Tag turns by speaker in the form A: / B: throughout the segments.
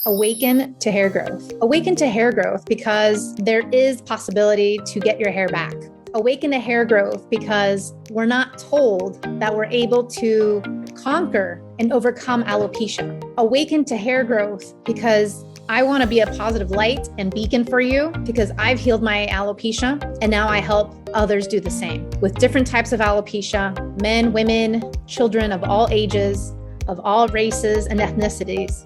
A: Awaken to hair growth. Awaken to hair growth because there is possibility to get your hair back. Awaken to hair growth because we're not told that we're able to conquer and overcome alopecia. Awaken to hair growth because I want to be a positive light and beacon for you because I've healed my alopecia and now I help others do the same with different types of alopecia, men, women, children of all ages, of all races and ethnicities.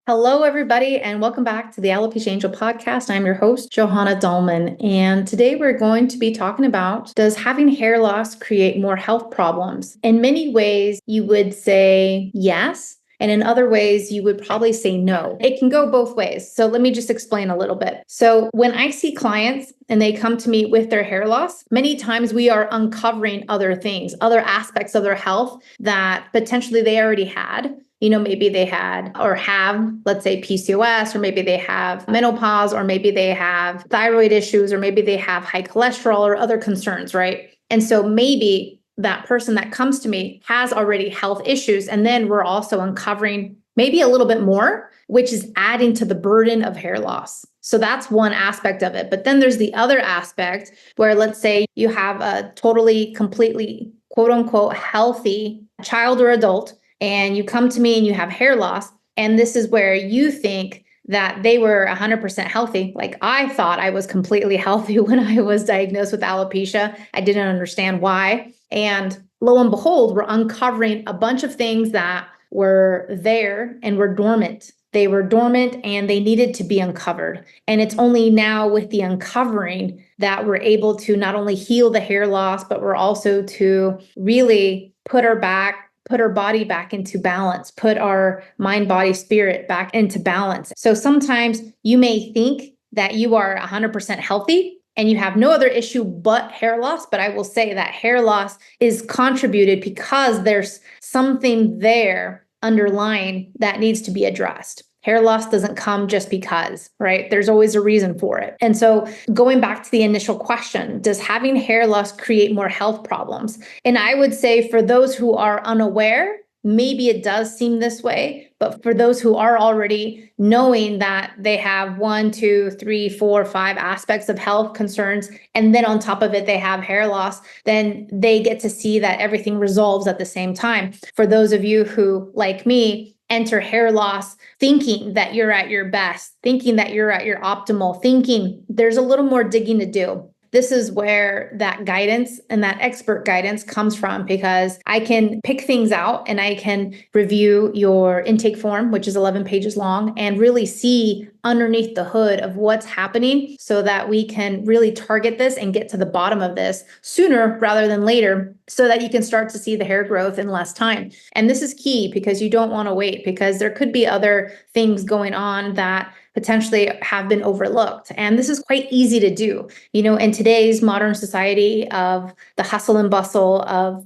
A: Hello, everybody, and welcome back to the Alopecia Angel podcast. I'm your host, Johanna Dahlman, and today we're going to be talking about, does having hair loss create more health problems? In many ways, you would say yes, and in other ways, you would probably say no. It can go both ways. So let me just explain a little bit. So when I see clients and they come to me with their hair loss, many times we are uncovering other things, other aspects of their health that potentially they already had. Maybe they had or have, let's say, PCOS, or maybe they have menopause, or maybe they have thyroid issues, or maybe they have high cholesterol or other concerns, right? And so maybe that person that comes to me has already health issues. And then we're also uncovering maybe a little bit more, which is adding to the burden of hair loss. So that's one aspect of it. But then there's the other aspect where, let's say, you have a totally, completely, quote unquote, healthy child or adult, and you come to me and you have hair loss, and this is where you think that they were 100% healthy. Like, I thought I was completely healthy when I was diagnosed with alopecia. I didn't understand why. And lo and behold, we're uncovering a bunch of things that were there and were dormant. They were dormant and they needed to be uncovered. And it's only now with the uncovering that we're able to not only heal the hair loss, but we're also to really put our body back into balance, put our mind, body, spirit back into balance. So sometimes you may think that you are 100% healthy and you have no other issue but hair loss. But I will say that hair loss is contributed because there's something there underlying that needs to be addressed. Hair loss doesn't come just because, right? There's always a reason for it. And so going back to the initial question, does having hair loss create more health problems? And I would say for those who are unaware, maybe it does seem this way. But for those who are already knowing that they have 1, 2, 3, 4, 5 aspects of health concerns, and then on top of it, they have hair loss, then they get to see that everything resolves at the same time. For those of you who, like me, enter hair loss thinking that you're at your best, thinking that you're at your optimal, thinking there's a little more digging to do. This is where that guidance and that expert guidance comes from, because I can pick things out and I can review your intake form, which is 11 pages long, and really see underneath the hood of what's happening so that we can really target this and get to the bottom of this sooner rather than later, so that you can start to see the hair growth in less time. And this is key because you don't want to wait, because there could be other things going on that potentially have been overlooked. And this is quite easy to do. In today's modern society of the hustle and bustle of,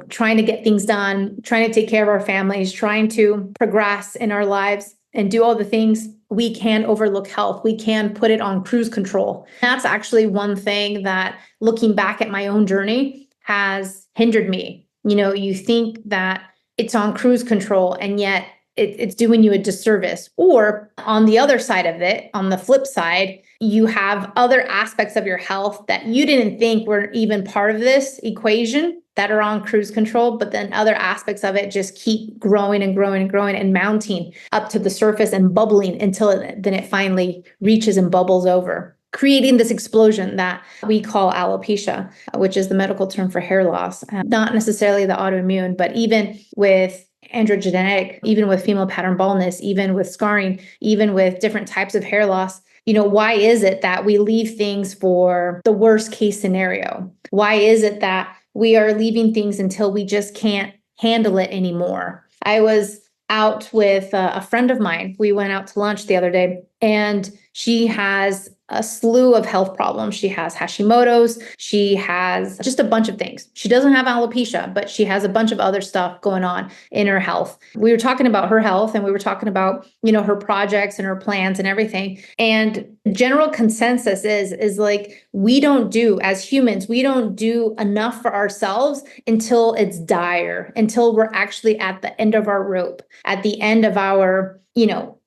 A: trying to get things done, trying to take care of our families, trying to progress in our lives and do all the things, we can overlook health. We can put it on cruise control. That's actually one thing that, looking back at my own journey, has hindered me. You think that it's on cruise control, and yet it's doing you a disservice. Or on the other side of it, on the flip side, you have other aspects of your health that you didn't think were even part of this equation that are on cruise control, but then other aspects of it just keep growing and growing and growing and mounting up to the surface and bubbling until then it finally reaches and bubbles over, creating this explosion that we call alopecia, which is the medical term for hair loss. Not necessarily the autoimmune, but even with androgenetic, even with female pattern baldness, even with scarring, even with different types of hair loss. Why is it that we leave things for the worst case scenario? Why is it that we are leaving things until we just can't handle it anymore? I was out with a friend of mine. We went out to lunch the other day, and she has a slew of health problems. She has Hashimoto's. She has just a bunch of things. She doesn't have alopecia, but she has a bunch of other stuff going on in her health. We were talking about her health and we were talking about, her projects and her plans and everything. And general consensus is like, we don't do, as humans, we don't do enough for ourselves until it's dire, until we're actually at the end of our rope, at the end of our,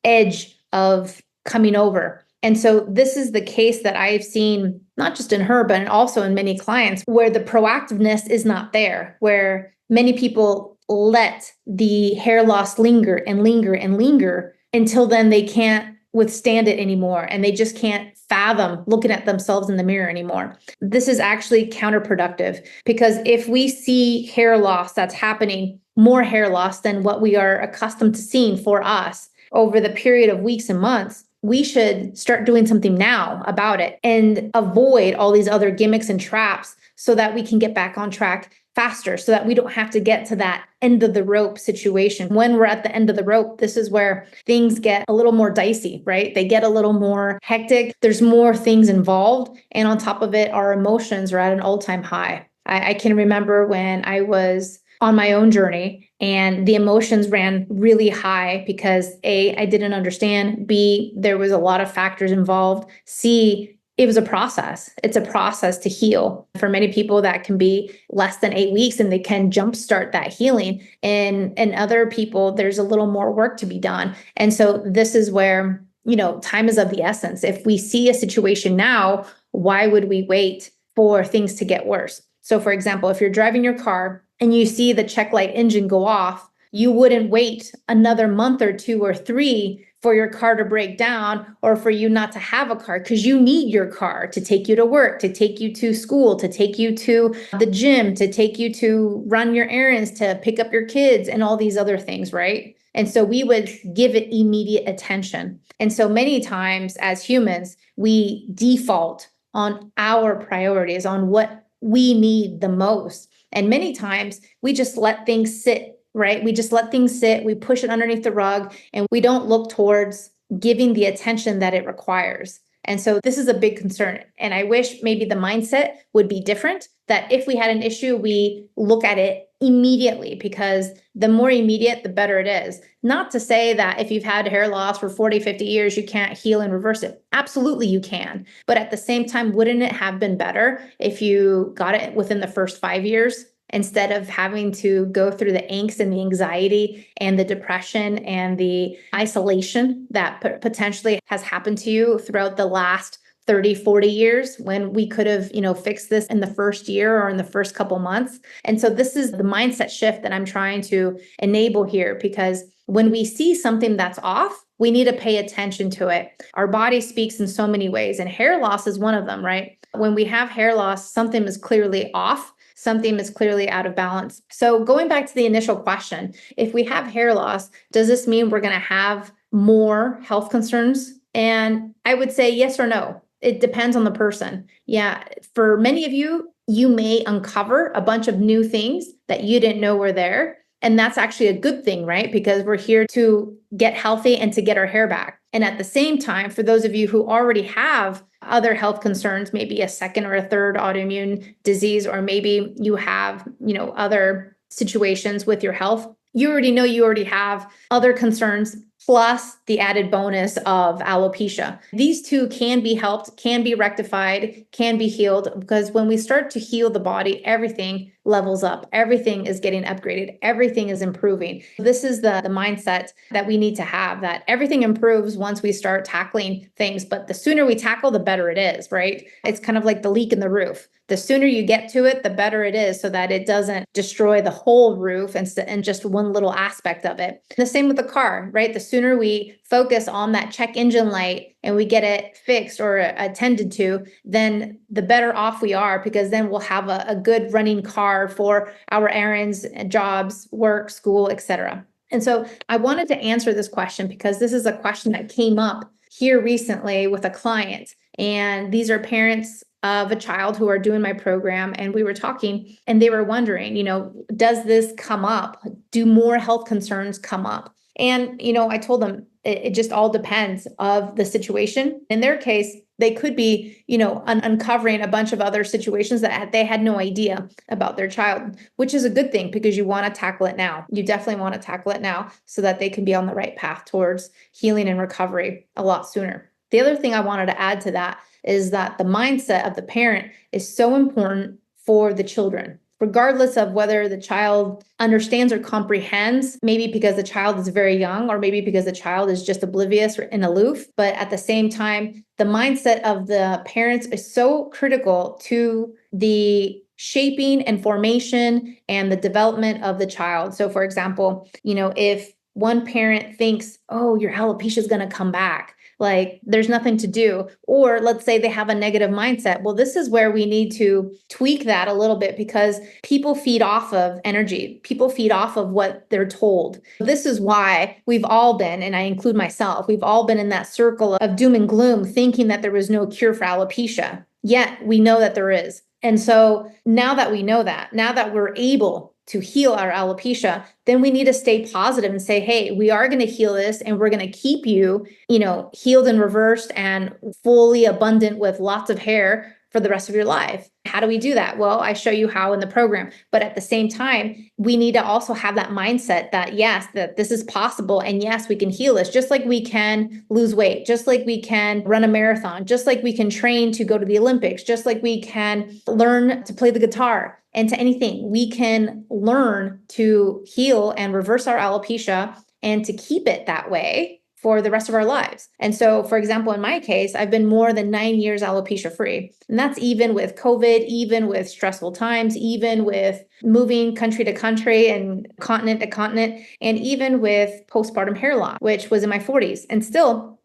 A: edge of coming over. And so this is the case that I've seen, not just in her, but also in many clients, where the proactiveness is not there, where many people let the hair loss linger and linger and linger until then they can't withstand it anymore. And they just can't fathom looking at themselves in the mirror anymore. This is actually counterproductive, because if we see hair loss that's happening, more hair loss than what we are accustomed to seeing for us over the period of weeks and months, we should start doing something now about it and avoid all these other gimmicks and traps so that we can get back on track faster, so that we don't have to get to that end of the rope situation. When we're at the end of the rope, this is where things get a little more dicey, right? They get a little more hectic. There's more things involved. And on top of it, our emotions are at an all-time high. I can remember when I was on my own journey and the emotions ran really high because A, I didn't understand. B, there was a lot of factors involved. C, it was a process. It's a process to heal. For many people, that can be less than 8 weeks and they can jumpstart that healing. And other people, there's a little more work to be done. And so this is where, time is of the essence. If we see a situation now, why would we wait for things to get worse? So for example, if you're driving your car and you see the check light engine go off, you wouldn't wait another month or 2 or 3 for your car to break down or for you not to have a car, because you need your car to take you to work, to take you to school, to take you to the gym, to take you to run your errands, to pick up your kids and all these other things, right? And so we would give it immediate attention. And so many times as humans, we default on our priorities, on what we need the most. And many times we just let things sit, right? We just let things sit, we push it underneath the rug, and we don't look towards giving the attention that it requires. And so this is a big concern. And I wish maybe the mindset would be different, that if we had an issue, we look at it immediately, because the more immediate, the better it is. Not to say that if you've had hair loss for 40, 50 years, you can't heal and reverse it. Absolutely, you can. But at the same time, wouldn't it have been better if you got it within the first 5 years? Instead of having to go through the angst and the anxiety and the depression and the isolation that potentially has happened to you throughout the last 30, 40 years, when we could have, fixed this in the first year or in the first couple months. And so this is the mindset shift that I'm trying to enable here, because when we see something that's off, we need to pay attention to it. Our body speaks in so many ways, and hair loss is one of them, right? When we have hair loss, something is clearly off. Something is clearly out of balance. So going back to the initial question, if we have hair loss, does this mean we're going to have more health concerns? And I would say yes or no. It depends on the person. Yeah, for many of you, you may uncover a bunch of new things that you didn't know were there. And that's actually a good thing, right? Because we're here to get healthy and to get our hair back. And at the same time, for those of you who already have other health concerns, maybe a second or a third autoimmune disease, or maybe you have, other situations with your health, you already know you already have other concerns, plus the added bonus of alopecia. These two can be helped, can be rectified, can be healed, because when we start to heal the body, everything levels up. Everything is getting upgraded. Everything is improving. This is the mindset that we need to have, that everything improves once we start tackling things. But the sooner we tackle, the better it is, right? It's kind of like the leak in the roof. The sooner you get to it, the better it is, so that it doesn't destroy the whole roof and just one little aspect of it. The same with the car, right? The sooner we focus on that check engine light and we get it fixed or attended to, then the better off we are, because then we'll have a good running car for our errands, jobs, work, school, etc. And so I wanted to answer this question because this is a question that came up here recently with a client. And these are parents of a child who are doing my program. And we were talking and they were wondering, does this come up? Do more health concerns come up? And, I told them, it just all depends of the situation. In their case, they could be, uncovering a bunch of other situations that they had no idea about their child, which is a good thing because you want to tackle it now. You definitely want to tackle it now so that they can be on the right path towards healing and recovery a lot sooner. The other thing I wanted to add to that is that the mindset of the parent is so important for the children, regardless of whether the child understands or comprehends, maybe because the child is very young or maybe because the child is just oblivious and aloof. But at the same time, the mindset of the parents is so critical to the shaping and formation and the development of the child. So for example, if one parent thinks, oh, your alopecia is going to come back, like there's nothing to do. Or let's say they have a negative mindset. Well, this is where we need to tweak that a little bit because people feed off of energy. People feed off of what they're told. This is why we've all been, and I include myself, we've all been in that circle of doom and gloom, thinking that there was no cure for alopecia. Yet we know that there is. And so now that we know that, now that we're able to heal our alopecia, then we need to stay positive and say, hey, we are going to heal this and we're going to keep you, healed and reversed and fully abundant with lots of hair for the rest of your life. How do we do that? Well, I show you how in the program. But at the same time, we need to also have that mindset that yes, that this is possible. And yes, we can heal this, just like we can lose weight, just like we can run a marathon, just like we can train to go to the Olympics, just like we can learn to play the guitar and to anything. We can learn to heal and reverse our alopecia and to keep it that way for the rest of our lives. And so, for example, in my case, I've been more than 9 years alopecia free. And that's even with COVID, even with stressful times, even with moving country to country and continent to continent, and even with postpartum hair loss, which was in my 40s. And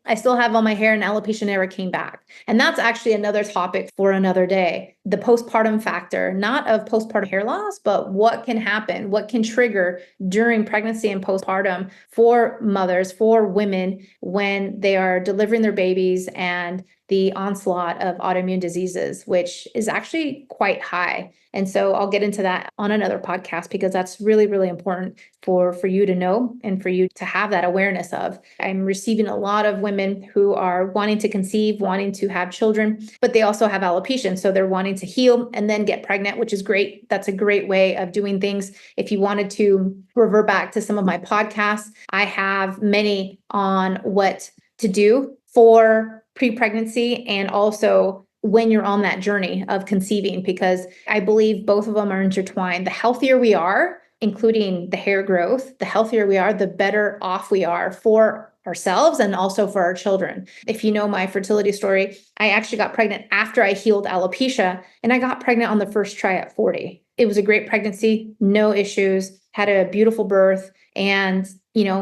A: I still have all my hair and alopecia never came back. And that's actually another topic for another day. The postpartum factor, not of postpartum hair loss, but what can happen, what can trigger during pregnancy and postpartum for mothers, for women when they are delivering their babies and the onslaught of autoimmune diseases, which is actually quite high. And so I'll get into that on another podcast because that's really, really important for you to know and for you to have that awareness of. I'm receiving a lot of women who are wanting to conceive, wanting to have children, but they also have alopecia. And so they're wanting to heal and then get pregnant, which is great. That's a great way of doing things. If you wanted to revert back to some of my podcasts, I have many on what to do for pre-pregnancy and also when you're on that journey of conceiving, because I believe both of them are intertwined. The healthier we are, including the hair growth, the healthier we are, the better off we are for ourselves and also for our children. If you know my fertility story, I actually got pregnant after I healed alopecia, and I got pregnant on the first try at 40. It was a great pregnancy, no issues, had a beautiful birth, and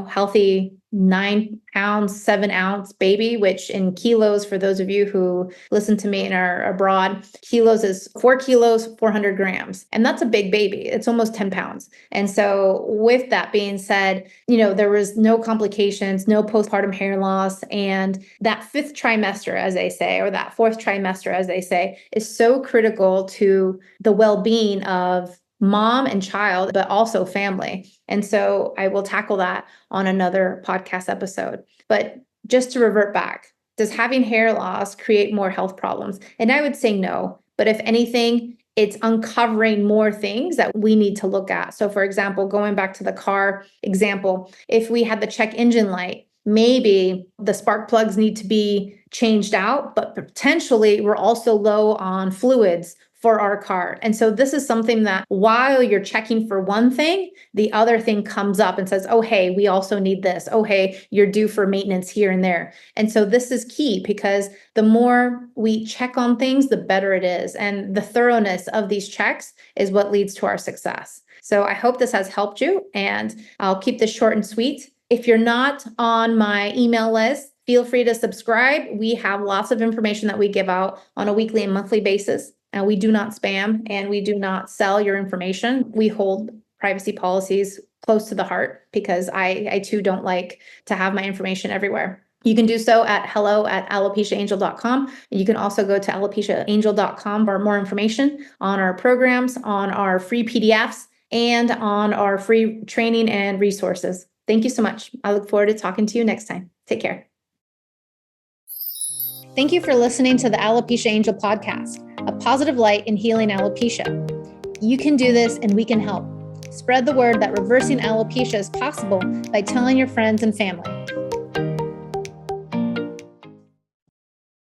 A: healthy 9 pounds, 7 ounce baby, which in kilos, for those of you who listen to me and are abroad, kilos is 4 kilos, 400 grams. And that's a big baby. It's almost 10 pounds. And so with that being said, there was no complications, no postpartum hair loss. And that 5th trimester, as they say, or that 4th trimester, as they say, is so critical to the well-being of mom and child, but also family. And so I will tackle that on another podcast episode. But just to revert back, does having hair loss create more health problems? And I would say no. But if anything, it's uncovering more things that we need to look at. So for example, going back to the car example, if we had the check engine light, maybe the spark plugs need to be changed out, but potentially we're also low on fluids for our car. And so this is something that while you're checking for one thing, the other thing comes up and says, oh, hey, we also need this. Oh, hey, you're due for maintenance here and there. And so this is key because the more we check on things, the better it is. And the thoroughness of these checks is what leads to our success. So I hope this has helped you, and I'll keep this short and sweet. If you're not on my email list, feel free to subscribe. We have lots of information that we give out on a weekly and monthly basis. And we do not spam and we do not sell your information. We hold privacy policies close to the heart because I too don't like to have my information everywhere. You can do so at hello@alopeciaangel.com. You can also go to alopeciaangel.com for more information on our programs, on our free PDFs, and on our free training and resources. Thank you so much. I look forward to talking to you next time. Take care. Thank you for listening to the Alopecia Angel podcast, a positive light in healing alopecia. You can do this and we can help. Spread the word that reversing alopecia is possible by telling your friends and family.